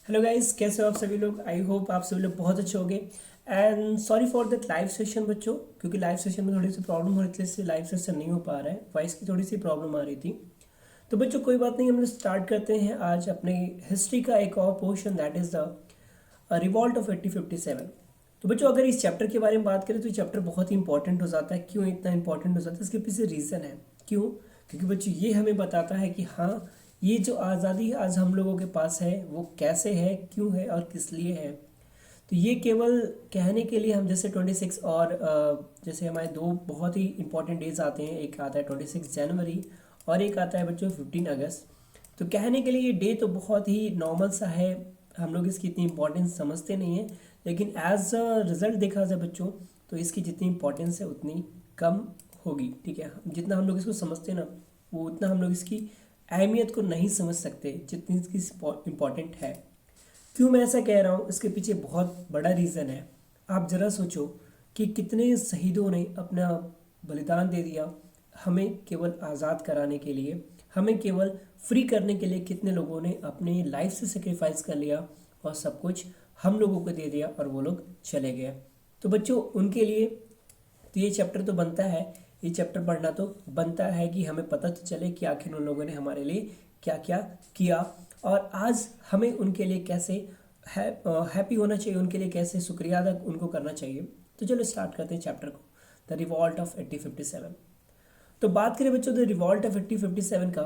Hello guys, कैसे हो आप सभी लोग। आई होप आप सभी लोग बहुत अच्छे होंगे। And sorry for that live session बच्चों, क्योंकि लाइव सेशन में थोड़ी सी प्रॉब्लम हो रही थी, इसलिए लाइव सेशन नहीं हो पा रहा है। वॉइस की थोड़ी सी प्रॉब्लम आ रही थी। तो बच्चों कोई बात नहीं, हम लोग स्टार्ट करते हैं आज अपने हिस्ट्री का एक और portion, that is the revolt of 1857। तो बच्चों अगर इस चैप्टर के बारे में बात करें तो ये चैप्टर बहुत ही इंपॉर्टेंट हो जाता है। क्यों इतना इंपॉर्टेंट हो जाता है, इसके पीछे रीज़न है। क्यों? क्योंकि बच्चों ये हमें बताता है कि हाँ, ये जो आज़ादी आज हम लोगों के पास है वो कैसे है, क्यों है और किस लिए है। तो ये केवल कहने के लिए हम जैसे 26 और जैसे हमारे दो बहुत ही इंपॉर्टेंट डेज आते हैं, एक आता है 26 जनवरी और एक आता है बच्चों 15 अगस्त। तो कहने के लिए ये डे तो बहुत ही नॉर्मल सा है, हम लोग इसकी इतनी इंपॉर्टेंस समझते नहीं हैं। लेकिन एज अ रिज़ल्ट देखा जाए बच्चों, तो इसकी जितनी इंपॉर्टेंस है उतनी कम होगी। ठीक है, जितना हम लोग इसको समझते हैं ना, वो उतना हम लोग इसकी अहमियत को नहीं समझ सकते जितनी इसकी इम्पॉर्टेंट है। क्यों मैं ऐसा कह रहा हूँ, इसके पीछे बहुत बड़ा रीज़न है। आप ज़रा सोचो कि कितने शहीदों ने अपना बलिदान दे दिया हमें केवल आज़ाद कराने के लिए, हमें केवल फ्री करने के लिए। कितने लोगों ने अपने लाइफ से सेक्रीफाइस कर लिया और सब कुछ हम लोगों को दे दिया और वो लोग चले गए। तो बच्चों उनके लिए तो ये चैप्टर तो बनता है, ये चैप्टर पढ़ना तो बनता है कि हमें पता तो चले कि आखिर उन लोगों ने हमारे लिए क्या क्या किया और आज हमें उनके लिए कैसे हैप्पी होना चाहिए, उनके लिए कैसे शुक्रिया अदा उनको करना चाहिए। तो चलो स्टार्ट करते हैं चैप्टर को, द रिवॉल्ट ऑफ 1857। तो बात करें बच्चों द रिवॉल्ट ऑफ 1857 का,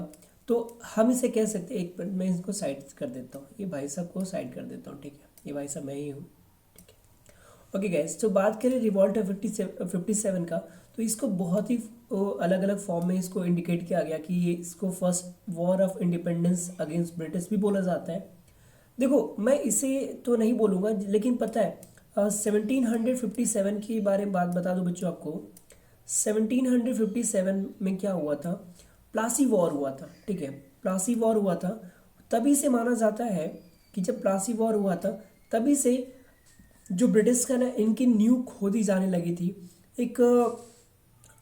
तो हम इसे कह सकते हैं, एक मिनट मैं इसको साइड कर देता हूँ, ये भाई साहब को साइड कर देता हूँ। ठीक है, ये भाई साहब मैं ही हूँ। ओके गाइस, तो बात करें रिवॉल्ट ऑफ 57 का, तो इसको बहुत ही अलग अलग फॉर्म में इसको इंडिकेट किया गया कि ये इसको first war of independence against British भी बोला जाता है। देखो मैं इसे तो नहीं बोलूँगा, लेकिन पता है 1757 के बारे में बात बता दूं बच्चों आपको। 1757 में क्या हुआ था, प्लासी वॉर हुआ था। ठीक है, प्लासी वॉर हुआ था। तभी से माना जाता है कि जब प्लासी वॉर हुआ था तभी से जो ब्रिटिश का ना इनकी न्यू खोदी जाने लगी थी। एक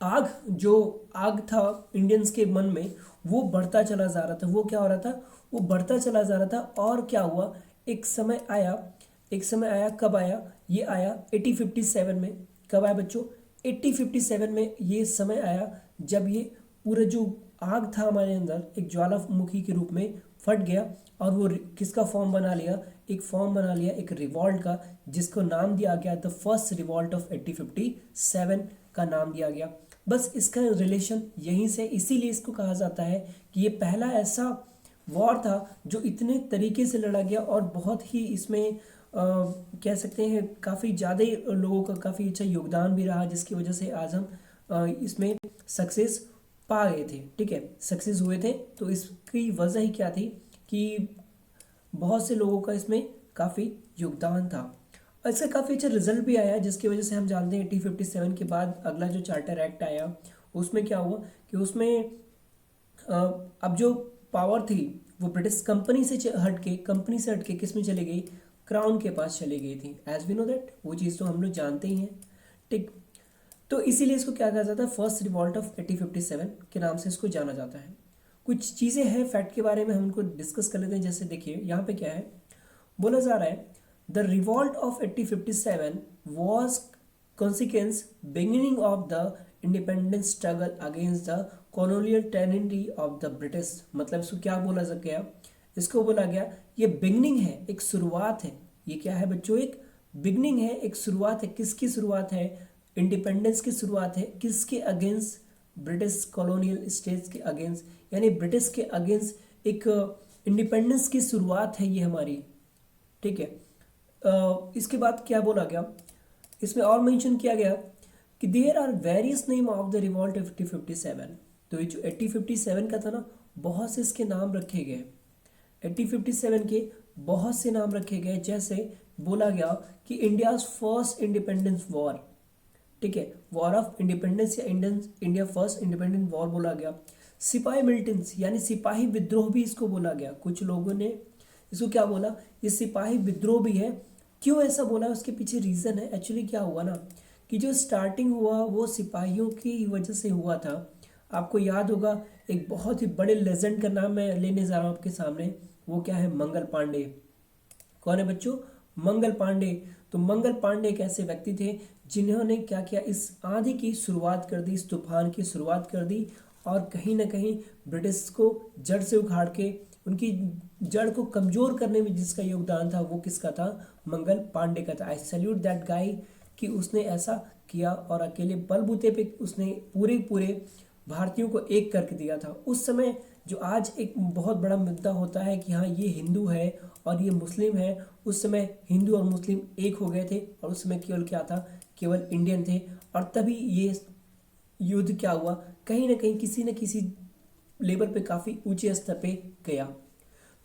आग, जो आग था इंडियंस के मन में, वो बढ़ता चला जा रहा था। वो क्या हो रहा था, वो बढ़ता चला जा रहा था। और क्या हुआ, एक समय आया, एक समय आया, कब आया, ये आया 1857 में। कब आया बच्चों, 1857 में ये समय आया जब ये पूरा जो आग था हमारे अंदर एक ज्वालामुखी के रूप में फट गया और वो किसका फॉर्म बना लिया, एक फॉर्म बना लिया एक रिवॉल्ट का, जिसको नाम दिया गया द फर्स्ट रिवॉल्ट ऑफ 1857 का नाम दिया गया। बस इसका रिलेशन यहीं से, इसीलिए इसको कहा जाता है कि ये पहला ऐसा वॉर था जो इतने तरीके से लड़ा गया और बहुत ही इसमें कह सकते हैं काफ़ी ज़्यादा लोगों का काफ़ी अच्छा योगदान भी रहा, जिसकी वजह से आज हम इसमें सक्सेस पा गए थे। ठीक है, सक्सेस हुए थे। तो इसकी वजह ही क्या थी कि बहुत से लोगों का इसमें काफ़ी योगदान था और इसका काफ़ी अच्छा रिजल्ट भी आया, जिसकी वजह से हम जानते हैं 1857 के बाद अगला जो चार्टर एक्ट आया उसमें क्या हुआ कि उसमें अब जो पावर थी वो ब्रिटिश कंपनी से हटके किस में चली गई, क्राउन के पास चली गई थी। एज वी नो दैट, वो चीज़ तो हम लोग जानते ही हैं। ठीक, तो इसीलिए इसको क्या कहा जाता है, फर्स्ट रिवॉल्ट ऑफ 1857 के नाम से इसको जाना जाता है। कुछ चीज़ें हैं फैक्ट के बारे में, हम उनको डिस्कस कर लेते हैं। जैसे देखिए यहाँ पे क्या है, बोला जा रहा है the revolt of 1857 was consequence beginning of the independence struggle against the colonial tyranny of the British। मतलब इसको क्या बोला जा गया, इसको बोला गया ये बिगनिंग है, एक शुरुआत है। ये क्या है बच्चों, एक बिगनिंग है, एक शुरुआत है। किसकी शुरुआत है, इंडिपेंडेंस की शुरुआत है। किसके अगेंस्ट, ब्रिटिश कॉलोनियल स्टेट्स के अगेंस्ट, यानी ब्रिटिश के अगेंस्ट एक इंडिपेंडेंस की शुरुआत है ये हमारी। ठीक है, इसके बाद क्या बोला गया, इसमें और मेंशन किया गया कि there are various name of the revolt of 1857। तो ये जो 1857 का था ना, बहुत से इसके नाम रखे गए। 1857 के बहुत से नाम रखे गए, जैसे बोला गया कि इंडियाज फर्स्ट इंडिपेंडेंस वॉर। ठीक है, वॉर ऑफ इंडिपेंडेंस या इंडिया फर्स्ट इंडिपेंडेंट वॉर बोला गया। सिपाही मिलिटेंस यानी सिपाही विद्रोह भी इसको बोला गया। कुछ लोगों ने इसको क्या बोला, ये सिपाही विद्रोह भी है। क्यों ऐसा बोला, उसके पीछे रीज़न है। एक्चुअली क्या हुआ ना कि जो स्टार्टिंग हुआ वो सिपाहियों की वजह से हुआ था। आपको याद होगा एक बहुत ही बड़े लेजेंड का नाम मैं लेने जा रहा हूँ आपके सामने, वो क्या है, मंगल पांडे। कौन है बच्चों? मंगल पांडे। तो मंगल पांडे एक ऐसे व्यक्ति थे जिन्होंने क्या किया, इस आंधी की शुरुआत कर दी, इस तूफान की शुरुआत कर दी, और कहीं ना कहीं ब्रिटिश को जड़ से उखाड़ के उनकी जड़ को कमजोर करने में जिसका योगदान था वो किसका था? मंगल पांडे का था। आई सैल्यूट दैट गाय कि उसने ऐसा किया और अकेले बलबूते पे उसने पूरे पूरे भारतीयों को एक करके दिया था। उस समय जो आज एक बहुत बड़ा मुद्दा होता है कि हाँ ये हिंदू है और ये मुस्लिम है, उस समय हिंदू और मुस्लिम एक हो गए थे और उस समय केवल क्या था? केवल इंडियन थे। और तभी ये युद्ध क्या हुआ, कहीं ना कहीं किसी न किसी लेवल पे काफ़ी ऊंचे स्तर पे गया।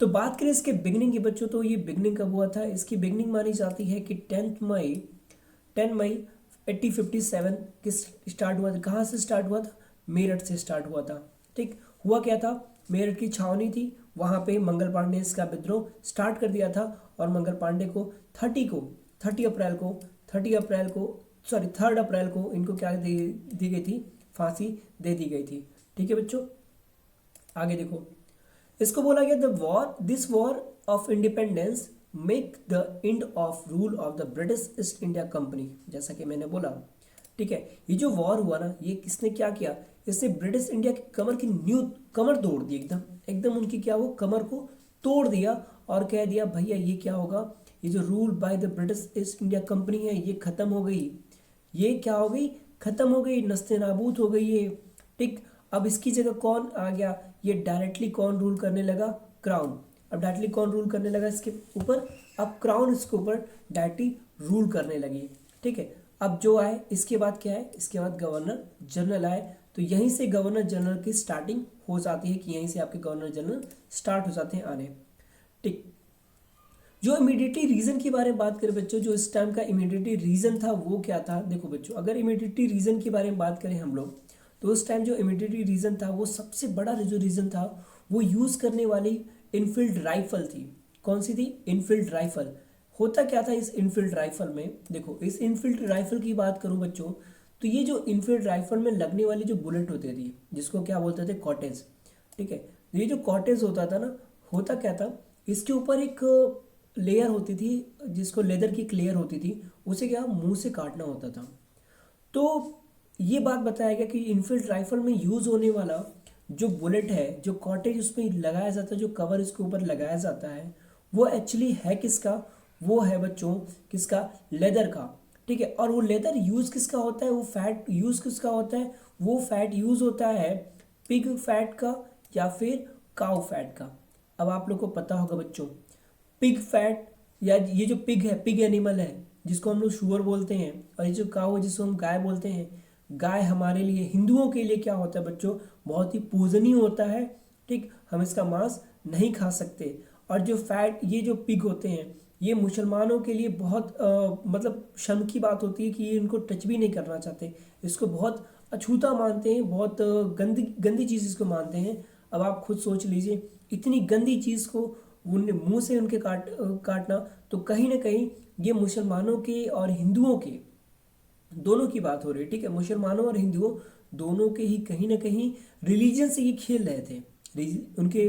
तो बात करें इसके बिगनिंग की बच्चों, तो ये बिगनिंग कब हुआ था? इसकी बिगनिंग मानी जाती है कि 10 मई 1857 किस स्टार्ट हुआ था? कहाँ से स्टार्ट हुआ था? मेरठ से स्टार्ट हुआ था। ठीक, हुआ क्या था? मेरठ की छावनी थी, वहाँ पे मंगल पांडे इसका विद्रोह स्टार्ट कर दिया था और मंगल पांडे को 3 अप्रैल को इनको क्या दी गई थी? फांसी दे दी गई थी। ठीक है बच्चों, आगे देखो, इसको बोला गया this war of independence make the end of rule of the British east India company. जैसा कि मैंने बोला, ठीक है, ये जो वॉर हुआ ना, ये किसने क्या किया? इसने ब्रिटिश इंडिया की कमर की न्यू कमर तोड़ दी, एकदम एकदम उनकी क्या, वो कमर को तोड़ दिया और कह दिया भैया ये क्या होगा, ये जो rule by the British east India company है ये खत्म हो गई। ये क्या हो गई? खत्म हो गई, नस्ते नाबूद हो गई ये। ठीक, अब इसकी जगह कौन आ गया? ये डायरेक्टली कौन रूल करने लगा? क्राउन। अब डायरेक्टली कौन रूल करने लगा इसके ऊपर? अब क्राउन इसके ऊपर डायरेक्टली रूल करने लगी। ठीक है, अब जो आए इसके बाद क्या है? इसके बाद गवर्नर जनरल आए। तो यहीं से गवर्नर जनरल की स्टार्टिंग हो जाती है कि यहीं से आपके गवर्नर जनरल स्टार्ट हो जाते हैं आने। ठीक, जो इमीडिएटली रीजन के बारे में बात करें बच्चों, जो इस टाइम का इमीडिएटली रीजन था वो क्या था? देखो बच्चों, अगर इमीडिएटली रीजन के बारे में बात करें हम लोग, तो उस टाइम जो इमीडिएटली रीजन था वो सबसे बड़ा जो रीजन था वो यूज करने वाली इनफील्ड राइफल थी। कौन सी थी? Enfield rifle. होता क्या था इस इनफील्ड राइफल में? देखो, इस इनफील्ड राइफल की बात करूं बच्चों, तो ये जो इनफील्ड राइफल में लगने वाली जो बुलेट होती थी, जिसको क्या बोलते थे? कॉटेज। ठीक है, ये जो कॉटेज होता था ना, होता क्या था, इसके ऊपर एक लेयर होती थी जिसको लेदर की एक लेयर होती थी, उसे क्या मुंह से काटना होता था। तो ये बात बताया गया कि इनफील्ड राइफल में यूज होने वाला जो बुलेट है, जो कॉटेज उसमें लगाया जाता है, जो कवर इसके ऊपर लगाया जाता है, वो एक्चुअली है किसका? वो है बच्चों किसका? लेदर का। ठीक है, और वो लेदर यूज किसका होता है? वो फैट यूज किसका होता है? वो फैट यूज होता है पिग फैट का या फिर काउ फैट का। अब आप लोग को पता होगा बच्चों, पिग फैट, या ये जो पिग है, पिग एनिमल है जिसको हम लोग शुअर बोलते हैं, और ये जो काउ है जिसको हम गाय बोलते हैं। गाय हमारे लिए, हिंदुओं के लिए क्या होता है बच्चों? बहुत ही पूजनीय होता है। ठीक, हम इसका मांस नहीं खा सकते। और जो फैट, ये जो पिग होते हैं, ये मुसलमानों के लिए बहुत मतलब शर्म की बात होती है कि ये इनको टच भी नहीं करना चाहते, इसको बहुत अछूता मानते हैं, बहुत गंदी गंदी चीज़ इसको मानते हैं। अब आप खुद सोच लीजिए, इतनी गंदी चीज़ को उनने मुंह से उनके काटना, तो कहीं ना कहीं ये मुसलमानों के और हिंदुओं के दोनों की बात हो रही है। ठीक है, मुसलमानों और हिंदुओं दोनों के ही कहीं ना कहीं रिलीजन से ये खेल रहे थे, उनके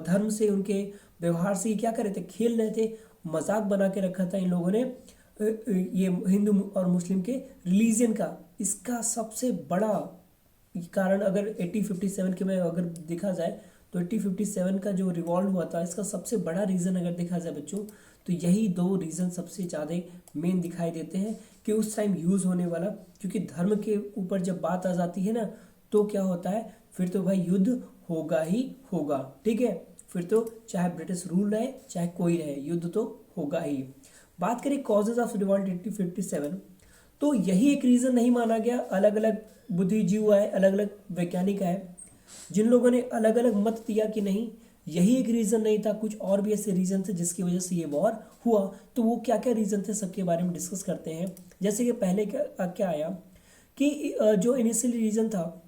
धर्म से, उनके व्यवहार से ये क्या कर रहे थे? खेल रहे थे। मजाक बना के रखा था इन लोगों ने ये हिंदू और मुस्लिम के रिलीजन का। इसका सबसे बड़ा कारण अगर 1857 के में अगर देखा जाए, तो 1857 का जो रिवॉल्व हुआ था, इसका सबसे बड़ा रीज़न अगर देखा जाए बच्चों, तो यही दो रीज़न सबसे ज़्यादा मेन दिखाई देते हैं कि उस टाइम यूज़ होने वाला। क्योंकि धर्म के ऊपर जब बात आ जाती है ना, तो क्या होता है फिर? तो भाई युद्ध होगा ही होगा। ठीक है, फिर तो चाहे ब्रिटिश रूल रहे चाहे कोई रहे, युद्ध तो होगा ही। बात करें कॉजेज ऑफ रिवॉल्ट 1857, तो यही एक रीज़न नहीं माना गया। अलग अलग बुद्धिजीव आए, अलग अलग वैज्ञानिक आए, जिन लोगों ने अलग अलग मत दिया कि नहीं यही एक रीज़न नहीं था, कुछ और भी ऐसे रीज़न थे जिसकी वजह से ये वॉर हुआ। तो वो क्या क्या रीज़न थे सबके बारे में डिस्कस करते हैं। जैसे कि पहले क्या आया कि जो इनिशियल रीज़न था,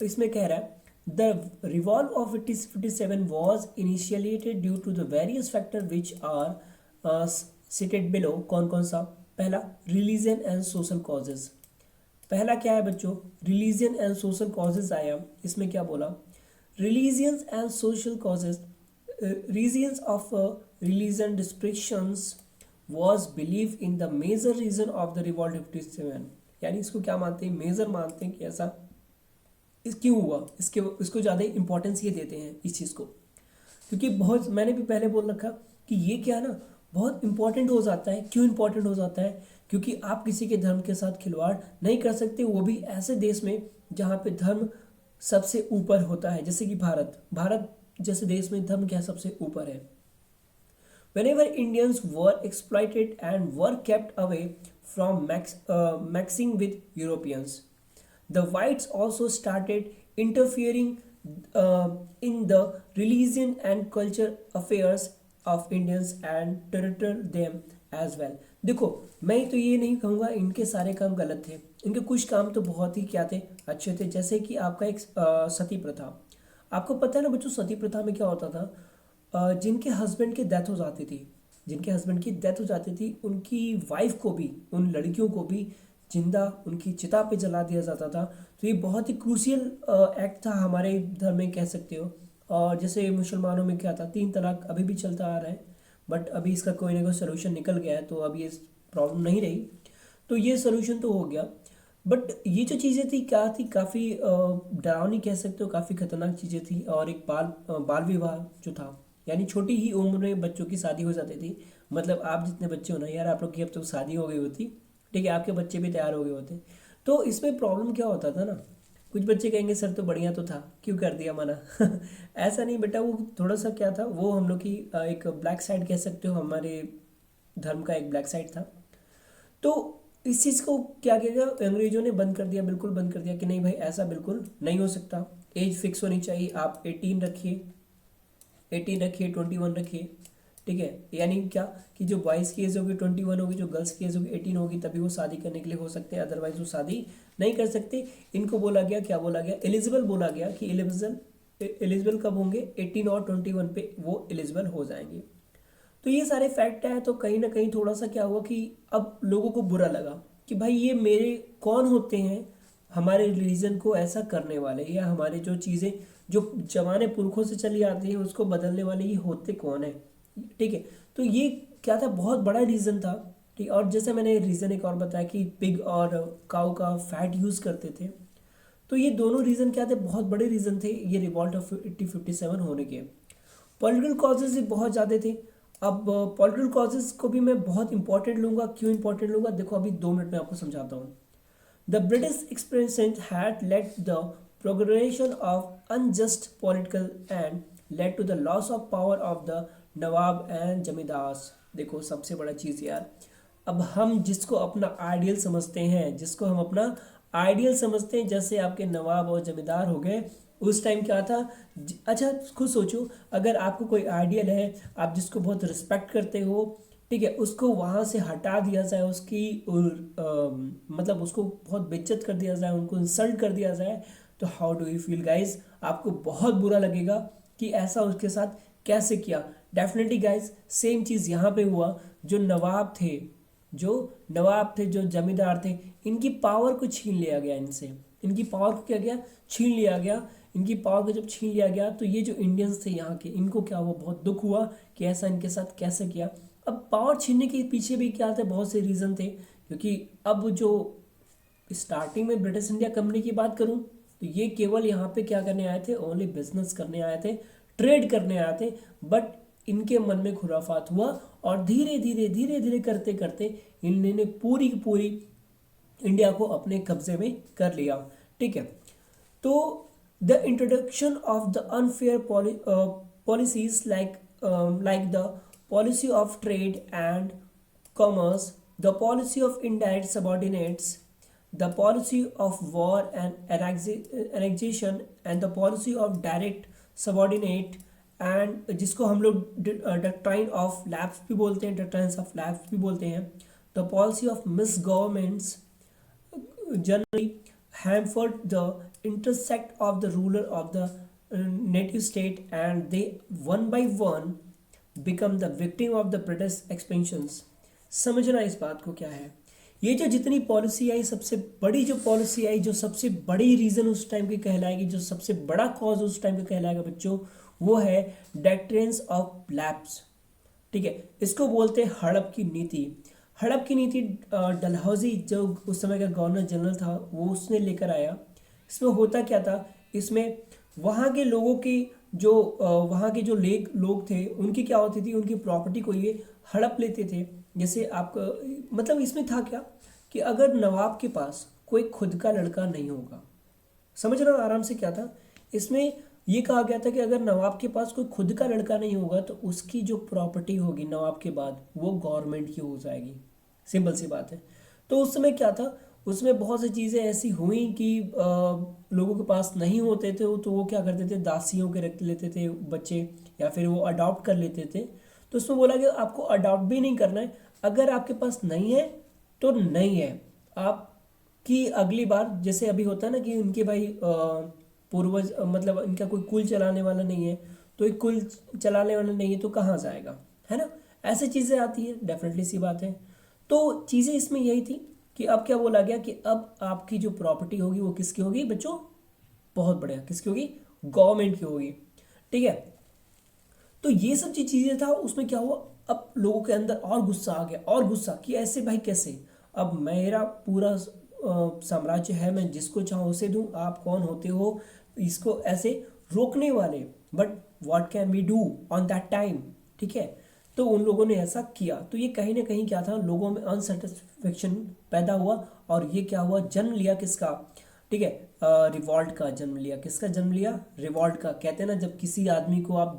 इसमें कह रहा है the revolt of 1857 was initiated due to the various factor which are cited below. कौन कौन सा? पहला, रिलीजन एंड सोशल कॉजेज। पहला क्या है बच्चों? रिलीजन एंड सोशल कॉजेज आया। इसमें क्या बोला? Religions and social causes reasons of religion restrictions was belief in the major reason of the revolt 57। यानी इसको क्या मानते हैं, मेजर मानते हैं कि ऐसा इस क्यों हुआ, इसको ज़्यादा इंपॉर्टेंस ये देते हैं इस चीज़ को, क्योंकि बहुत मैंने भी पहले बोल रखा कि ये क्या ना बहुत इंपॉर्टेंट हो जाता है। क्यों इंपॉर्टेंट हो जाता है, क्योंकि आप किसी के धर्म के साथ खिलवाड़ नहीं कर सकते, वो भी ऐसे देश में जहाँ पे धर्म सबसे ऊपर होता है, जैसे कि भारत जैसे देश में धर्म क्या सबसे ऊपर है। Whenever Indians were exploited and were kept away from mixing with Europeans, the whites also started interfering in the religion and culture affairs of Indians and tortured them as well। देखो मैं तो ये नहीं कहूँगा इनके सारे काम गलत थे, इनके कुछ काम तो बहुत ही क्या थे, अच्छे थे। जैसे कि आपका एक सती प्रथा, आपको पता है ना बच्चों, सती प्रथा में क्या होता था, जिनके हस्बैंड की डेथ हो जाती थी, जिनके हस्बैंड की डेथ हो जाती थी, उनकी वाइफ को भी, उन लड़कियों को भी जिंदा उनकी चिता पे जला दिया जाता था। तो ये बहुत ही क्रूशियल एक्ट था हमारे धर्म में, कह सकते हो। और जैसे मुसलमानों में क्या था, 3 तलाक अभी भी चलता आ रहा है, बट अभी इसका कोई ना कोई सोल्यूशन निकल गया है, तो अभी ये प्रॉब्लम नहीं रही, तो ये सोल्यूशन तो हो गया। बट ये जो चीज़ें थी क्या थी, काफ़ी डरावनी कह सकते हो, काफ़ी खतरनाक चीज़ें थी। और एक बाल विवाह जो था, यानी छोटी ही उम्र में बच्चों की शादी हो जाती थी। मतलब आप जितने बच्चे हो ना यार, आप लोग की अब तो शादी हो गई होती, ठीक है, आपके बच्चे भी तैयार हो गए होते। तो इसमें प्रॉब्लम क्या होता था ना, कुछ बच्चे कहेंगे सर तो बढ़िया तो था, क्यों कर दिया मना ऐसा नहीं बेटा, वो थोड़ा सा क्या था, वो हम लोग की एक ब्लैक साइड कह सकते हो, हमारे धर्म का एक ब्लैक साइड था। तो इस चीज़ को क्या किया गया, अंग्रेजों ने बंद कर दिया, बिल्कुल बंद कर दिया कि नहीं भाई ऐसा बिल्कुल नहीं हो सकता, एज फिक्स होनी चाहिए, आप 18 रखिए, 18 रखिए, 21 रखिए, ठीक है। यानी क्या कि जो बॉयज़ की एज होगी 21 होगी, जो गर्ल्स की एज होगी 18 होगी, तभी वो शादी करने के लिए हो सकते हैं, अदरवाइज वो शादी नहीं कर सकते। इनको बोला गया, क्या बोला गया, एलिजिबल बोला गया कि एलिजिबल कब होंगे, 18 और 21 पे वो एलिजिबल हो जाएंगे। तो ये सारे फैक्ट है, तो कहीं ना कहीं थोड़ा सा क्या हुआ कि अब लोगों को बुरा लगा कि भाई ये मेरे कौन होते हैं हमारे रिलीजन को ऐसा करने वाले, या हमारे जो चीज़ें जो जमाने पुरखों से चली आती हैं उसको बदलने वाले, ये होते कौन है, ठीक है। तो ये क्या था, बहुत बड़ा रीज़न था, ठीक। और जैसे मैंने रीज़न एक और बताया कि पिग और काऊ का फैट यूज़ करते थे, तो ये दोनों रीज़न क्या थे, बहुत बड़े रीज़न थे ये रिवॉल्ट ऑफ 1857 होने के। पॉलिटिकल कॉजेज भी बहुत ज़्यादा थे। अब पॉलिटिकल कॉजेज को भी मैं बहुत इंपॉर्टेंट लूँगा, क्यों इंपॉर्टेंट लूँगा, देखो अभी 2 मिनट में आपको समझाता हूँ। The British experiment had led the progression of unjust political and led to the loss of power of the nawab and zamindars. देखो सबसे बड़ा चीज़ यार, अब हम जिसको अपना आइडियल समझते हैं, जिसको हम अपना आइडियल समझते हैं, जैसे आपके नवाब और जमींदार हो गए, उस टाइम क्या था, अच्छा खुद सोचो, अगर आपको कोई आइडियल है, आप जिसको बहुत रिस्पेक्ट करते हो, ठीक है, उसको वहाँ से हटा दिया जाए, उसकी मतलब उसको बहुत बेइज्जत कर दिया जाए, उनको इंसल्ट कर दिया जाए, तो how do you feel guys, आपको बहुत बुरा लगेगा कि ऐसा उसके साथ कैसे किया। डेफिनेटली गाइज सेम चीज़ यहाँ पे हुआ, जो नवाब थे, जो जमींदार थे, इनकी पावर को छीन लिया गया इनसे, इनकी पावर को क्या गया, छीन लिया गया। इनकी पावर को जब छीन लिया गया, तो ये जो इंडियंस थे यहाँ के, इनको क्या हुआ, बहुत दुख हुआ कि ऐसा इनके साथ कैसे किया। अब पावर छीनने के पीछे भी क्या थे, बहुत से रीज़न थे, क्योंकि अब जो स्टार्टिंग में ब्रिटिश इंडिया कंपनी की बात करूँ, तो ये केवल यहाँ पे क्या करने आए थे, ओनली बिजनेस करने आए थे, ट्रेड करने आए थे। बट इनके मन में खुराफात हुआ, और धीरे धीरे करते करते इन्होंने पूरी की पूरी इंडिया को अपने कब्जे में कर लिया, ठीक है। तो the introduction of the unfair policies like the policy of trade and commerce, the policy of indirect subordinates, the policy of war and annexation and the policy of direct subordinate, and जिसको हम लोग डक्ट्राइन of lapse भी बोलते हैं, डक्ट्राइन्स of lapse भी बोलते हैं, the policy of misgovernments generally hampered the intersect of the ruler of the native state, and they one by one become the victim of the British expansions। समझना इस बात को क्या है, ये जो जितनी पॉलिसी आई, सबसे बड़ी जो पॉलिसी आई, जो सबसे बड़ी रीज़न उस टाइम की कहलाएगी, जो सबसे बड़ा कॉज उस टाइम का कहलाएगा बच्चों, वो है डेक्ट्रेंस ऑफ लैप्स, ठीक है। इसको बोलते हैं हड़प की नीति। हड़प की नीति डलहौजी जो उस समय का गवर्नर जनरल था वो उसने लेकर आया। इसमें होता क्या था, इसमें वहाँ के लोगों की जो वहाँ के जो लोग थे उनकी क्या होती थी, उनकी प्रॉपर्टी को ये हड़प लेते थे। जैसे आपका मतलब इसमें था क्या कि अगर नवाब के पास कोई खुद का लड़का नहीं होगा, समझ रहे हो आराम से क्या था इसमें, ये कहा गया था कि अगर नवाब के पास कोई खुद का लड़का नहीं होगा तो उसकी जो प्रॉपर्टी होगी नवाब के बाद वो गवर्नमेंट की हो जाएगी। सिंपल सी बात है। तो उस समय क्या था, उसमें बहुत सी चीज़ें ऐसी हुई कि लोगों के पास नहीं होते थे तो वो क्या करते थे, दासियों के रख लेते थे बच्चे, या फिर वो अडॉप्ट कर लेते थे। तो उसमें बोला कि आपको अडॉप्ट भी नहीं करना है, अगर आपके पास नहीं है तो नहीं है, आप कि अगली बार जैसे अभी होता है ना कि उनके भाई पूर्वज मतलब इनका कोई कुल चलाने वाला नहीं है, तो एक कुल चलाने वाला नहीं है तो कहाँ जाएगा, है ना। ऐसी चीज़ें आती है, डेफिनेटली सी बात है। तो चीज़ें इसमें यही थी कि अब क्या बोला गया कि अब आपकी जो प्रॉपर्टी होगी वो किसकी होगी बच्चों, बहुत बढ़िया, किसकी होगी, गवर्नमेंट की होगी, ठीक है। तो ये सब जो चीज़ें था उसमें क्या हुआ, अब लोगों के अंदर और गुस्सा आ गया, और गुस्सा कि ऐसे भाई कैसे, अब मेरा पूरा साम्राज्य है, मैं जिसको चाहूँ उसे दूँ, आप कौन होते हो इसको ऐसे रोकने वाले, but what can we do on that time, ठीक है। तो उन लोगों ने ऐसा किया, तो ये कहीं ना कहीं क्या था, लोगों में अनसेटिस्फेक्शन पैदा हुआ, और ये क्या हुआ, जन्म लिया किसका, ठीक है, रिवॉल्ट का जन्म लिया। किसका जन्म लिया, रिवॉल्ट का। कहते हैं ना जब किसी आदमी को आप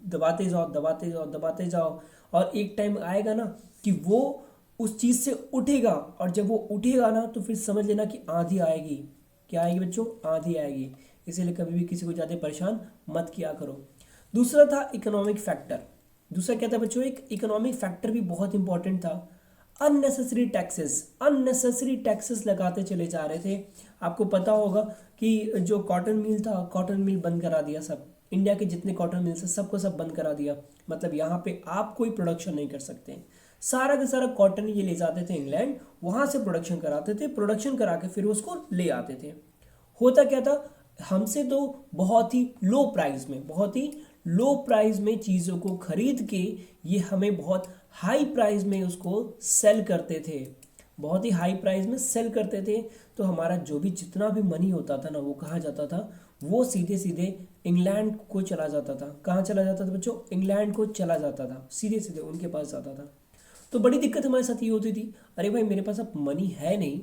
दबाते जाओ दबाते जाओ दबाते जाओ, और एक टाइम आएगा ना कि वो उस चीज़ से उठेगा, और जब वो उठेगा ना तो फिर समझ लेना कि आंधी आएगी। क्या आएगी बच्चों, आंधी आएगी। इसीलिए कभी भी किसी को ज़्यादा परेशान मत किया करो। दूसरा था इकोनॉमिक फैक्टर। दूसरा क्या था बच्चों, एक इकोनॉमिक फैक्टर भी बहुत इंपॉर्टेंट था, अननेसेसरी टैक्सेस लगाते चले जा रहे थे। आपको पता होगा कि जो कॉटन मिल था, कॉटन मिल बंद करा दिया, सब इंडिया के जितने कॉटन मिल्स हैं सबको सब बंद करा दिया। मतलब यहाँ पे आप कोई प्रोडक्शन नहीं कर सकते, सारा का सारा कॉटन ये ले जाते थे इंग्लैंड, वहाँ से प्रोडक्शन कराते थे, प्रोडक्शन करा के फिर उसको ले आते थे। होता क्या था, हमसे तो बहुत ही लो प्राइस में, बहुत ही लो प्राइस में चीज़ों को खरीद के ये हमें बहुत हाई प्राइस में उसको सेल करते थे, बहुत ही हाई प्राइस में सेल करते थे। तो हमारा जो भी जितना भी मनी होता था ना वो कहाँ जाता था, वो सीधे सीधे इंग्लैंड को चला जाता था। कहाँ चला जाता था बच्चों, इंग्लैंड को चला जाता था, सीधे सीधे उनके पास जाता था। तो बड़ी दिक्कत हमारे साथ ये होती थी, अरे भाई मेरे पास अब मनी है नहीं,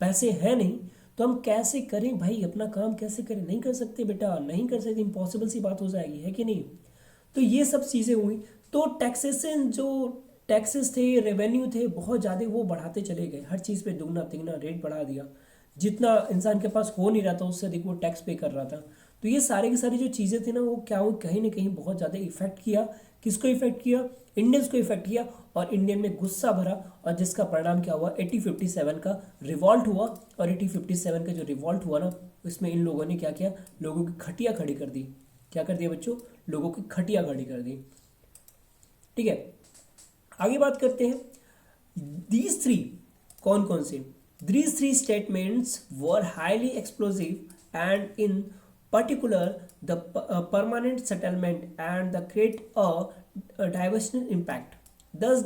पैसे हैं नहीं, तो हम कैसे करें भाई, अपना काम कैसे करें, नहीं कर सकते बेटा, नहीं कर सकते, इम्पॉसिबल सी बात हो जाएगी, है कि नहीं। तो ये सब चीज़ें हुई। तो टैक्सेशन जो टैक्सेस थे, रेवेन्यू थे, बहुत ज़्यादा वो बढ़ाते चले गए, हर चीज़ पे दुगना तिगना रेट बढ़ा दिया, जितना इंसान के पास हो नहीं रहा था उससे अधिक वो टैक्स पे कर रहा था। तो ये सारी की सारी जो चीज़ें थी ना वो क्या हुई, कहीं ना कहीं बहुत ज़्यादा इफेक्ट किया, किसको इफेक्ट किया, इंडियंस को इफेक्ट किया, और इंडियन में गुस्सा भरा, और जिसका परिणाम क्या हुआ, 1857 का रिवॉल्ट हुआ। और 1857 का जो रिवॉल्ट हुआ ना, उसमें इन लोगों ने क्या किया, लोगों की खटिया खड़ी कर दी। क्या कर दिया बच्चों, लोगों की खटिया खड़ी कर दी, ठीक है। आगे बात करते हैं, दीज थ्री, कौन कौन से, these three statements were highly explosive and in particular the permanent settlement and the create a devastating impact. Thus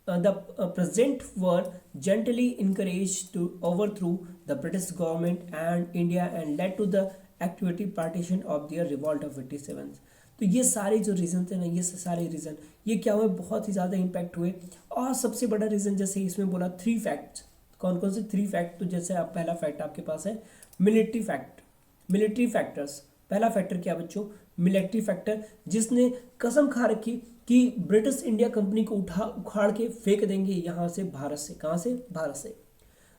the present were gently encouraged to overthrow the British government and India and led to the activity partition of their revolt of 87। तो ये सारे जो reason थे ना, ये सारे reason ये क्या हुए, बहुत ही ज़्यादा इम्पैक्ट हुए। और सबसे बड़ा रीज़न जैसे इसमें बोला 3 फैक्ट्स, कौन कौन से 3 फैक्ट, तो जैसे आप पहला फैक्ट आपके पास है मिलिट्री फैक्ट, मिलिट्री फैक्टर्स। पहला फैक्टर क्या बच्चों, मिलिट्री फैक्टर, जिसने कसम खा रखी कि ब्रिटिश इंडिया कंपनी को उखाड़ के फेंक देंगे यहाँ से, भारत से। कहाँ से, भारत से।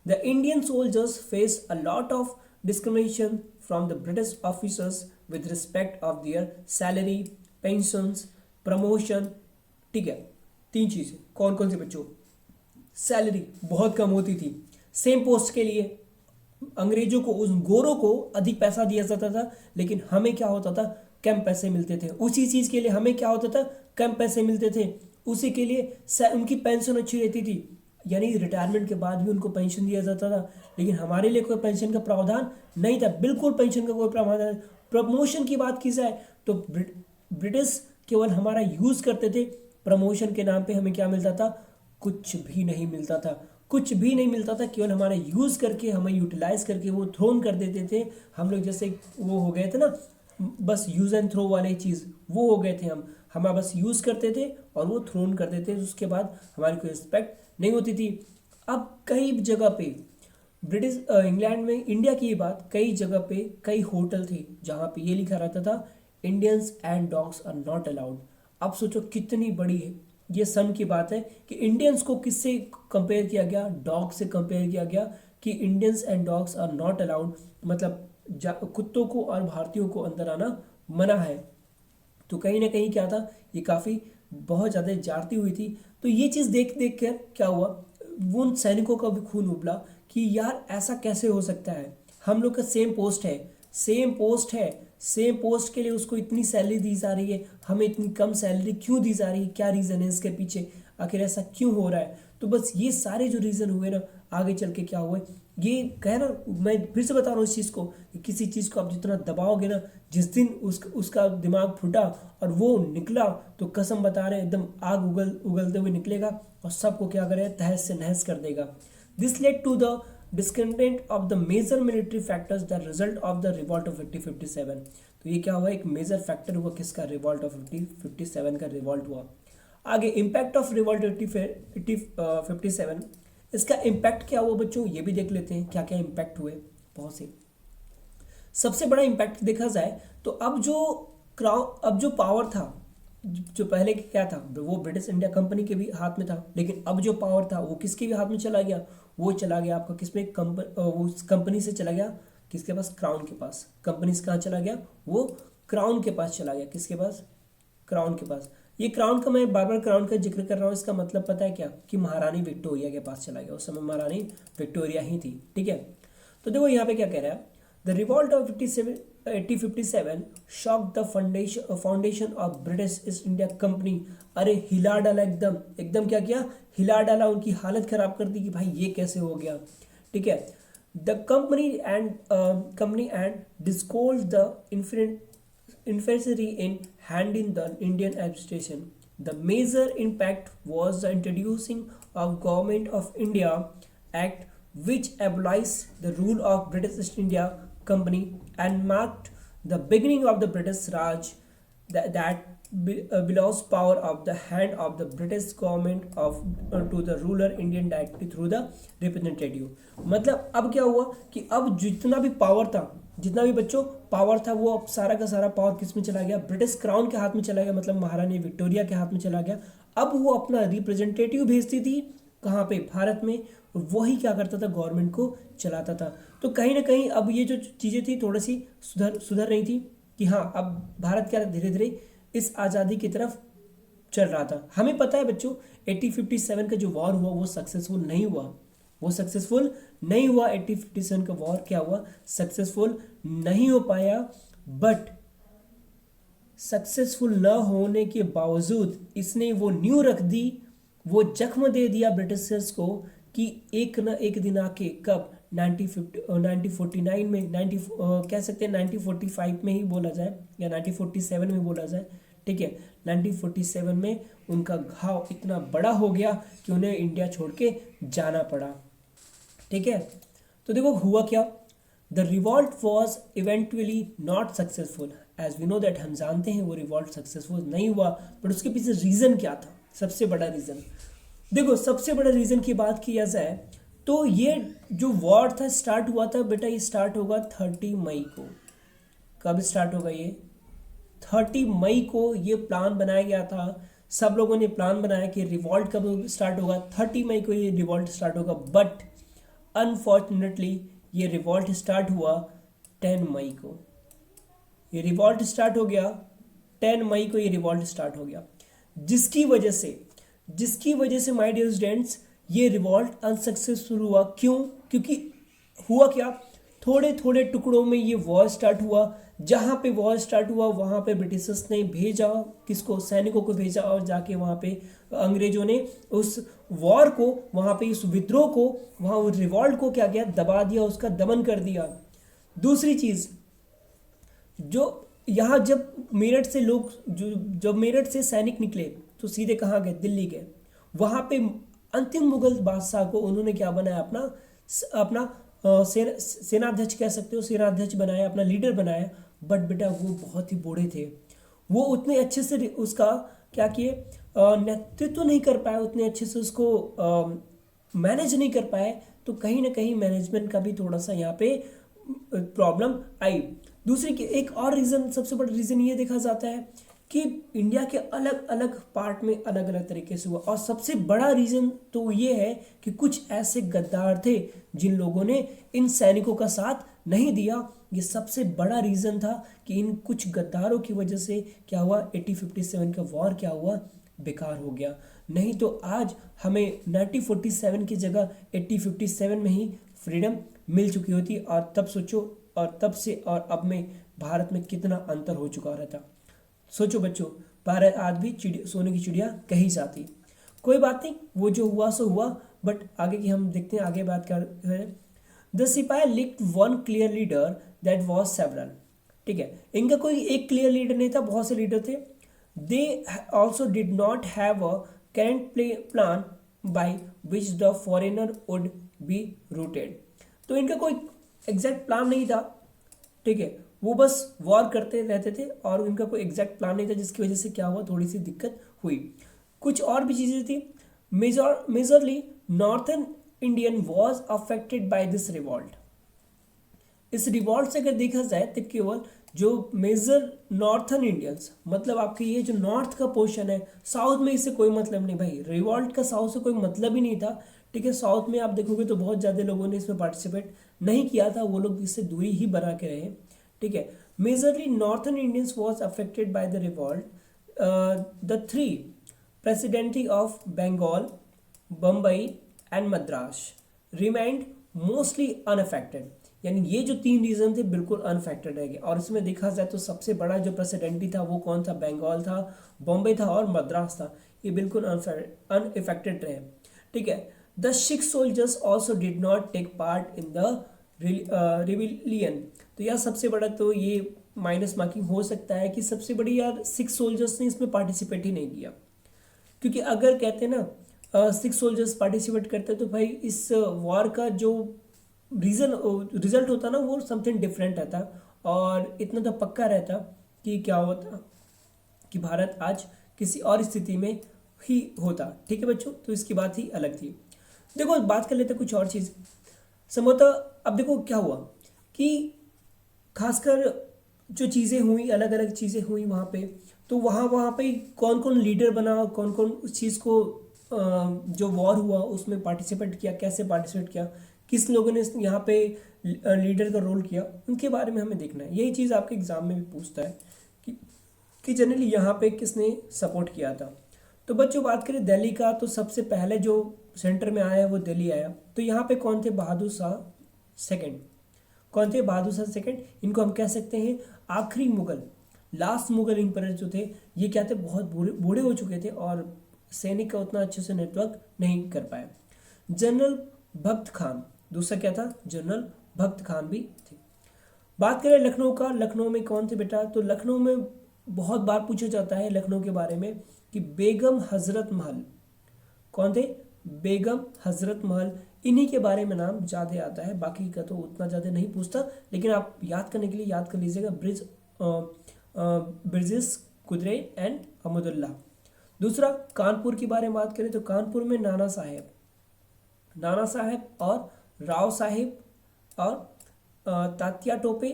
The Indian soldiers face a lot of discrimination from the British officers with respect of their salary, pensions, promotion, ठीक है। 3 चीज़ें कौन कौन सी बच्चों, सैलरी बहुत कम होती थी, सेम पोस्ट के लिए अंग्रेजों को, उस गोरों को अधिक पैसा दिया जाता था, लेकिन हमें क्या होता था, कम पैसे मिलते थे। उसी चीज़ के लिए हमें क्या होता था, कम पैसे मिलते थे, उसी के लिए उनकी पेंशन अच्छी रहती थी, यानी रिटायरमेंट के बाद भी उनको पेंशन दिया जाता था। लेकिन हमारे लिए कोई पेंशन का प्रावधान नहीं था, बिल्कुल पेंशन का कोई प्रावधान। प्रमोशन की बात की जाए तो ब्रिटिश केवल हमारा यूज करते थे, प्रमोशन के नाम पे हमें क्या मिलता था? कुछ भी नहीं मिलता था, कुछ भी नहीं मिलता था। केवल हमारा यूज करके, हमें यूटिलाइज करके वो थ्रोन कर देते थे। हम लोग जैसे वो हो गए थे ना, बस यूज एंड थ्रो वाले चीज़, वो हो गए थे हम। हमारा बस यूज करते थे और वो थ्रोन कर देते थे, उसके बाद हमारी कोई रिस्पेक्ट नहीं होती थी। अब कई जगह पे ब्रिटिश इंग्लैंड में, इंडिया की ये बात, कई जगह पे कई होटल थे जहाँ पे ये लिखा रहता था Indians and dogs are not allowed. अब सोचो कितनी बड़ी है ये सन की बात है कि इंडियंस को किससे कंपेयर किया गया? डॉग से कंपेयर किया गया कि Indians and dogs are not allowed, मतलब कुत्तों को और भारतीयों को अंदर आना मना है। तो कहीं ना कहीं क्या था, ये काफ़ी बहुत ज़्यादा जाती हुई थी। तो ये चीज़ देख देख कर क्या हुआ, वो उन सैनिकों का भी खून उबला कि यार ऐसा कैसे हो सकता है, हम लोग का सेम पोस्ट है, सेम पोस्ट है, सेम पोस्ट के लिए उसको इतनी सैलरी दी जा रही है, हमें इतनी कम सैलरी क्यों दी जा रही है, क्या रीज़न है इसके पीछे, आखिर ऐसा क्यों हो रहा है? तो बस ये सारे जो रीज़न हुए ना, आगे चल के क्या हुए, ये कहे ना, मैं फिर से बता रहा हूँ इस चीज़ को कि किसी चीज़ को आप जितना दबाओगे ना, जिस दिन उसका दिमाग फूटा और वो निकला, तो कसम बता रहे हैं एकदम आग उगलते हुए निकलेगा और सबको क्या करे, तहस से नहस कर देगा। This led to the discontent of the major military factors the result of the revolt of 1857। तो ये क्या हुआ, एक मेजर फैक्टर हुआ किसका? रिवॉल्ट ऑफ 1857 का रिवॉल्ट हुआ। आगे इम्पैक्ट ऑफ रिवॉल्ट 1857, इसका इम्पैक्ट क्या हुआ बच्चों, ये भी देख लेते हैं क्या क्या इम्पैक्ट हुए, बहुत से। सबसे बड़ा इम्पैक्ट देखा जाए तो अब जो पावर था, जो पहले क्या था, वो ब्रिटिश इंडिया कंपनी के भी हाथ में था, लेकिन अब जो पावर था वो किसके भी हाथ में चला गया? वो चला गया आपका किसमें, वो कंपनी से चला गया किसके पास? क्राउन के पास। कंपनी से कहाँ चला गया? वो क्राउन के पास चला गया। किसके पास? क्राउन के पास। ये क्राउन का, मैं बार बार क्राउन का जिक्र कर रहा हूँ, इसका मतलब पता है क्या, कि महारानी विक्टोरिया के पास चला गया। उस समय महारानी विक्टोरिया ही थी, ठीक है। तो देखो यहाँ पे क्या कह रहा है, the revolt of 1857 shock the foundation of British east India company. अरे हिला डाला, एकदम एकदम क्या किया, हिला डाला, उनकी हालत खराब कर दी कि भाई ये कैसे हो गया, ठीक है। द कंपनी एंड डिस्कोल्ड the infancy in handling the Indian administration. The major impact was the introducing of Government of India Act, which abolished the rule of British East India Company and marked the beginning of the British Raj, that belongs power of the hand of the British government of to the ruler Indian directly through the representative। मतलब अब क्या हुआ कि अब जितना भी power था, जितना भी बच्चों पावर था, वो अब सारा का सारा पावर किस में चला गया? ब्रिटिश क्राउन के हाथ में चला गया, मतलब महारानी विक्टोरिया के हाथ में चला गया। अब वो अपना रिप्रेजेंटेटिव भेजती थी कहाँ पे? भारत में। और वही क्या करता था? गवर्नमेंट को चलाता था। तो कहीं ना कहीं अब ये जो चीज़ें थी थोड़ी सी सुधर रही थी कि हाँ, अब भारत क्या धीरे धीरे इस आज़ादी की तरफ चल रहा था। हमें पता है बच्चों 1857 का जो वॉर हुआ वो सक्सेसफुल नहीं हुआ, वो सक्सेसफुल नहीं हुआ। 1857 का वॉर क्या हुआ? सक्सेसफुल नहीं हो पाया। बट सक्सेसफुल न होने के बावजूद इसने वो न्यू रख दी, वो जख्म दे दिया ब्रिटिशर्स को कि एक न एक दिन आके, कब? 1949 में, कह सकते हैं 1945 में ही बोला जाए या 1947 में बोला जाए, ठीक है। 1947 में उनका घाव इतना बड़ा हो गया कि उन्हें इंडिया छोड़ के जाना पड़ा, ठीक है। तो देखो हुआ क्या, the revolt was eventually not successful, as we know that, हम जानते हैं वो रिवॉल्ट सक्सेसफुल नहीं हुआ। बट उसके पीछे रीज़न क्या था? सबसे बड़ा रीज़न देखो, सबसे बड़ा रीज़न की बात किया जाए तो ये जो वॉर था स्टार्ट हुआ था बेटा, ये स्टार्ट होगा 30 मई को। कब स्टार्ट होगा ये? 30 मई को ये प्लान बनाया गया था। सब लोगों ने प्लान बनाया कि रिवॉल्ट कब स्टार्ट होगा, 30 मई को ये रिवॉल्ट स्टार्ट होगा। बट अनफॉर्चुनेटली ये रिवॉल्ट स्टार्ट हुआ 10 मई को। ये रिवॉल्ट स्टार्ट हो गया 10 मई को, ये रिवॉल्ट स्टार्ट हो गया, जिसकी वजह से माय डियर स्टूडेंट्स ये रिवॉल्ट अनसक्सेसफुल हुआ। क्यों? क्योंकि हुआ क्या, थोड़े थोड़े टुकड़ों में ये वॉर स्टार्ट हुआ। जहाँ पे वॉर स्टार्ट हुआ वहाँ पे ब्रिटिशर्स ने भेजा किसको? सैनिकों को भेजा, और जाके वहाँ पे अंग्रेजों ने उस वॉर को, वहाँ पे इस विद्रोह को, वहाँ उस रिवॉल्ट को क्या किया? दबा दिया, उसका दमन कर दिया। दूसरी चीज़, जो यहाँ जब मेरठ से लोग जो जब मेरठ से सैनिक निकले तो सीधे कहाँ गए, दिल्ली गए। वहाँ पे अंतिम मुगल बादशाह को उन्होंने क्या बनाया, अपना अपना सेनाध्यक्ष कह सकते हो, सेनाध्यक्ष बनाया, अपना लीडर बनाया। बट बेटा वो बहुत ही बूढ़े थे, वो उतने अच्छे से उसका क्या किए, नेतृत्व नहीं कर पाए, उतने अच्छे से उसको मैनेज नहीं कर पाए। तो कहीं ना कहीं मैनेजमेंट का भी थोड़ा सा यहाँ पे प्रॉब्लम आई। दूसरी की एक और रीज़न, सबसे बड़ा रीज़न ये देखा जाता है कि इंडिया के अलग अलग पार्ट में अलग अलग तरीके से हुआ। और सबसे बड़ा रीज़न तो ये है कि कुछ ऐसे गद्दार थे जिन लोगों ने इन सैनिकों का साथ नहीं दिया। ये सबसे बड़ा रीज़न था कि इन कुछ गद्दारों की वजह से क्या हुआ, 1857 का वॉर क्या हुआ, बेकार हो गया। नहीं तो आज हमें 1947 की जगह 1857 में ही फ्रीडम मिल चुकी होती। और तब सोचो, और तब से और अब में भारत में कितना अंतर हो चुका रहता। सोचो बच्चों, भारत आज भी सोने की चिड़िया कही जाती। कोई बात नहीं, वो जो हुआ सो हुआ। बट आगे की हम देखते हैं, आगे बात कर। द सिपाही licked one clear leader that was several. ठीक है, इनका कोई एक क्लियर लीडर नहीं था, बहुत से लीडर थे। They also did not have a current plan by which the foreigner would be rooted. तो इनका कोई एग्जैक्ट प्लान नहीं था। ठीक है, वो बस वॉर करते रहते थे और इनका कोई एग्जैक्ट प्लान नहीं था, जिसकी वजह से क्या हुआ, थोड़ी सी दिक्कत हुई। कुछ और भी चीज़ें थी। Majorly northern Indian was affected by this revolt. इस रिवॉल्ट से अगर देखा जाए तो केवल जो मेजर नॉर्थन इंडियंस, मतलब आपके ये जो नॉर्थ का पोर्शन है, साउथ में इससे कोई मतलब नहीं भाई, रिवॉल्ट का साउथ से कोई मतलब ही नहीं था। ठीक है, साउथ में आप देखोगे तो बहुत ज़्यादा लोगों ने इसमें पार्टिसिपेट नहीं किया था, वो लोग इससे दूरी ही बना के रहे। ठीक है, majorly northern Indians was affected by the revolt. The three presidency of Bengal, Bombay and Madras remained mostly unaffected. यानी ये जो तीन रीजन थे बिल्कुल अनफेक्टेड रह गए। और इसमें देखा जाए तो सबसे बड़ा जो प्रेसिडेंटी था वो कौन था, बंगाल था, बॉम्बे था और मद्रास था। ये बिल्कुल अनइफेक्टेड रहे। ठीक है, the Sikh soldiers also did not take part in the rebellion. तो यार सबसे बड़ा तो ये माइनस मार्किंग हो सकता है कि सबसे बड़ी यार सिख सोल्जर्स ने इसमें पार्टिसिपेट ही नहीं किया। क्योंकि अगर कहते हैं ना सिख सोल्जर्स पार्टिसिपेट करते तो भाई इस वॉर का जो रिजल्ट होता ना वो समथिंग डिफरेंट रहता। और इतना तो पक्का रहता कि क्या होता कि भारत आज किसी और स्थिति में ही होता। ठीक है बच्चों, तो इसकी बात ही अलग थी। देखो बात कर लेते कुछ और चीज़। संभवतः अब देखो क्या हुआ कि खासकर जो चीज़ें हुई, अलग अलग चीज़ें हुई वहाँ पे, तो वहाँ पे कौन कौन लीडर बना, कौन कौन उस चीज़ को जो वॉर हुआ उसमें पार्टिसिपेट किया, कैसे पार्टिसिपेट किया, किस लोगों ने यहाँ पे लीडर का रोल किया, उनके बारे में हमें देखना है। यही चीज़ आपके एग्जाम में भी पूछता है कि जनरली यहाँ पे किसने सपोर्ट किया था। तो बच्चों बात करें दिल्ली का, तो सबसे पहले जो सेंटर में आया वो दिल्ली आया। तो यहाँ पे कौन थे, बहादुर शाह सेकंड। कौन थे, बहादुर शाह सेकंड। इनको हम कह सकते हैं आखिरी मुगल, लास्ट मुगल एम्परर जो थे, ये क्या थे, बहुत बूढ़े हो चुके थे और सैनिक का उतना अच्छे से नेटवर्क नहीं कर पाए। जनरल भक्त खान दूसरा क्या था, जनरल भक्त खान भी थे। बात करें लखनऊ का, लखनऊ में कौन थे बेटा, तो लखनऊ में बहुत बार पूछा जाता है लखनऊ के बारे में कि बेगम हजरत महल। कौन थे, बेगम हजरत महल। इन्हीं के बारे में नाम ज़्यादा आता है, बाकी का तो उतना ज़्यादा नहीं पूछता, लेकिन आप याद करने के लिए याद कर लीजिएगा ब्रिजेस कुदरे एंड अहमदुल्ला। दूसरा कानपुर के बारे में बात करें तो कानपुर में नाना साहेब और राव साहेब और तात्या टोपे।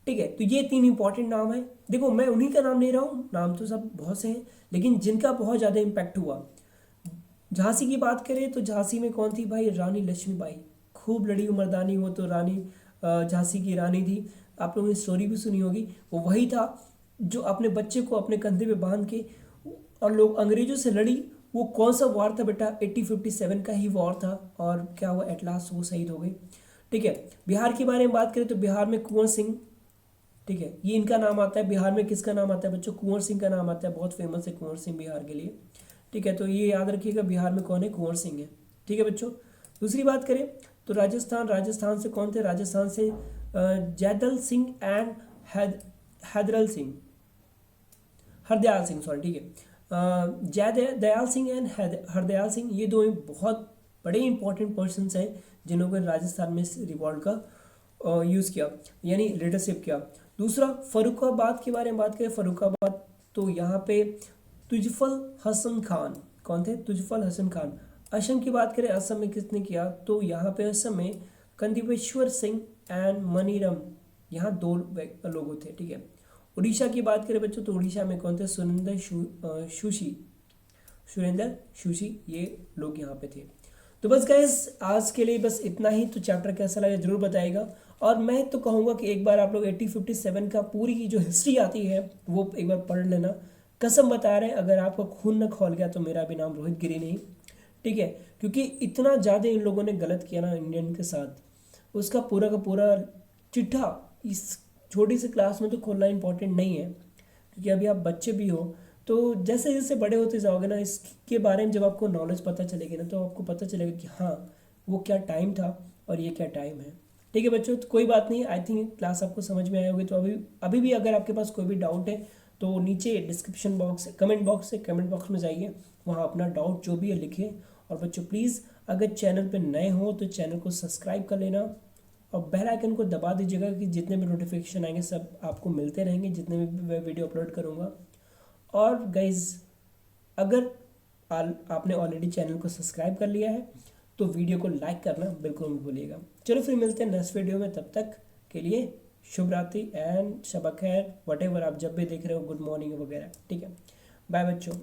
ठीक है, तो ये तीन इंपॉर्टेंट नाम है। देखो मैं उन्हीं का नाम ले रहा हूँ, नाम तो सब बहुत से हैं, लेकिन जिनका बहुत ज़्यादा इम्पैक्ट हुआ। झांसी की बात करें तो झांसी में कौन थी भाई, रानी लक्ष्मीबाई। खूब लड़ी मर्दानी, वो तो रानी झांसी की रानी थी। आप लोगों ने स्टोरी भी सुनी होगी। वो वही था जो अपने बच्चे को अपने कंधे पे बांध के और लोग अंग्रेजों से लड़ी। वो कौन सा वॉर था बेटा, 1857 का ही वॉर था। और क्या हुआ, एट लास्ट वो शहीद हो गए। ठीक है, बिहार के बारे में बात करें तो बिहार में कुंवर सिंह। ठीक है, ये इनका नाम आता है। बिहार में किसका नाम आता है बच्चों, कुंवर सिंह का नाम आता है। बहुत फेमस है कुंवर सिंह बिहार के लिए। ठीक है, तो ये याद रखिएगा बिहार में कौन है, कुंवर सिंह है। ठीक है बच्चों, दूसरी बात करें तो राजस्थान से कौन थे, राजस्थान से जैदल सिंह एंड हरदयाल सिंह, हरदयाल सिंह सॉरी, ठीक है। जय दयाल सिंह एंड हरदयाल सिंह, ये दो बहुत बड़े इंपॉर्टेंट पर्सन्स हैं जिन्होंने राजस्थान में इस रिवॉल्ट का यूज़ किया, यानी लीडरशिप किया। दूसरा फर्रुखाबाद के बारे में बात करें, फर्रुखाबाद तो यहाँ पे तुजफल हसन खान, कौन थे? तुजफल हसन खान। असम की बात करें, असम में किसने किया? तो यहाँ पे असम में कंदिपेश्वर सिंह एंड मनीरम, यहाँ दो लोग थे, ठीक है। उड़ीसा की बात करें बच्चों, तो उड़ीसा में कौन थे? सुरेंद्र शूशी, ये लोग यहाँ पे थे। तो बस गाइस आज के लिए बस इतना ही। तो चैप्टर कैसा लगा जरूर बताइएगा, और मैं तो कहूँगा कि एक बार आप लोग 1857 का पूरी की जो हिस्ट्री आती है वो एक बार पढ़ लेना। कसम बता रहे हैं, अगर आपका खून न खौल गया तो मेरा भी नाम रोहित गिरी नहीं, ठीक है। क्योंकि इतना ज़्यादा इन लोगों ने गलत किया ना इंडियन के साथ, उसका पूरा का पूरा चिट्ठा इस छोटी सी क्लास में तो खोलना इंपॉर्टेंट नहीं है, क्योंकि अभी आप बच्चे भी हो। तो जैसे जैसे बड़े होते जाओगे ना, इसके बारे में जब आपको नॉलेज पता चलेगी ना, तो आपको पता चलेगा कि हाँ वो क्या टाइम था और ये क्या टाइम है, ठीक है बच्चों। तो कोई बात नहीं, आई थिंक क्लास आपको समझ में आई होगी। तो अभी भी अगर आपके पास कोई भी डाउट है तो नीचे डिस्क्रिप्शन बॉक्स कमेंट बॉक्स में जाइए, वहाँ अपना डाउट जो भी है लिखें। और बच्चों प्लीज़ अगर चैनल पे नए हो तो चैनल को सब्सक्राइब कर लेना और बेल आइकन को दबा दीजिएगा कि जितने भी नोटिफिकेशन आएंगे सब आपको मिलते रहेंगे, जितने भी मैं वीडियो अपलोड करूँगा। और गाइज़ अगर आपने ऑलरेडी चैनल को सब्सक्राइब कर लिया है तो वीडियो को लाइक करना बिल्कुल मत भूलिएगा। चलो फिर मिलते हैं नेक्स्ट वीडियो में, तब तक के लिए शुभ रात्रि एंड शब खैर, वट एवर आप जब भी देख रहे हो, गुड मॉर्निंग वगैरह, ठीक है। बाय बच्चों।